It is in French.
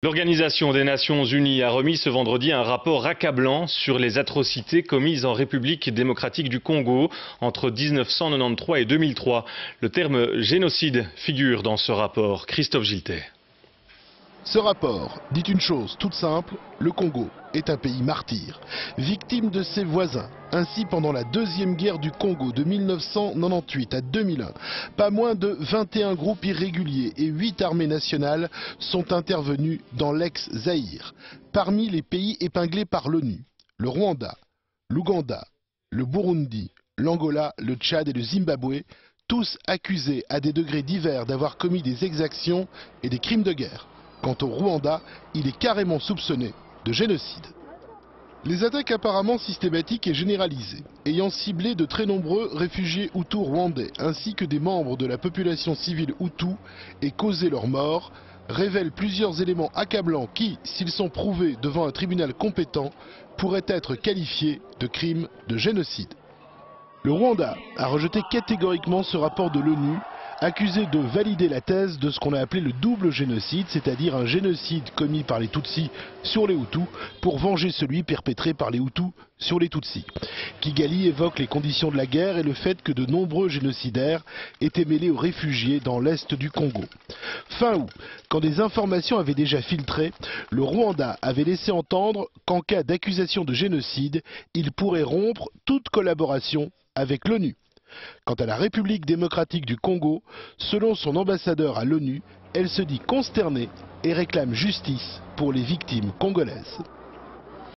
L'Organisation des Nations Unies a remis ce vendredi un rapport accablant sur les atrocités commises en République démocratique du Congo entre 1993 et 2003. Le terme génocide figure dans ce rapport. Christophe Giltet. Ce rapport dit une chose toute simple, le Congo est un pays martyr, victime de ses voisins. Ainsi, pendant la deuxième guerre du Congo de 1998 à 2001, pas moins de 21 groupes irréguliers et 8 armées nationales sont intervenus dans l'ex-Zaïre. Parmi les pays épinglés par l'ONU, le Rwanda, l'Ouganda, le Burundi, l'Angola, le Tchad et le Zimbabwe, tous accusés à des degrés divers d'avoir commis des exactions et des crimes de guerre. Quant au Rwanda, il est carrément soupçonné de génocide. Les attaques apparemment systématiques et généralisées, ayant ciblé de très nombreux réfugiés hutus rwandais, ainsi que des membres de la population civile hutu et causé leur mort, révèlent plusieurs éléments accablants qui, s'ils sont prouvés devant un tribunal compétent, pourraient être qualifiés de crimes de génocide. Le Rwanda a rejeté catégoriquement ce rapport de l'ONU, accusé de valider la thèse de ce qu'on a appelé le double génocide, c'est-à-dire un génocide commis par les Tutsis sur les Hutus pour venger celui perpétré par les Hutus sur les Tutsis. Kigali évoque les conditions de la guerre et le fait que de nombreux génocidaires étaient mêlés aux réfugiés dans l'est du Congo. Fin août, quand des informations avaient déjà filtré, le Rwanda avait laissé entendre qu'en cas d'accusation de génocide, il pourrait rompre toute collaboration avec l'ONU. Quant à la République démocratique du Congo, selon son ambassadeur à l'ONU, elle se dit consternée et réclame justice pour les victimes congolaises.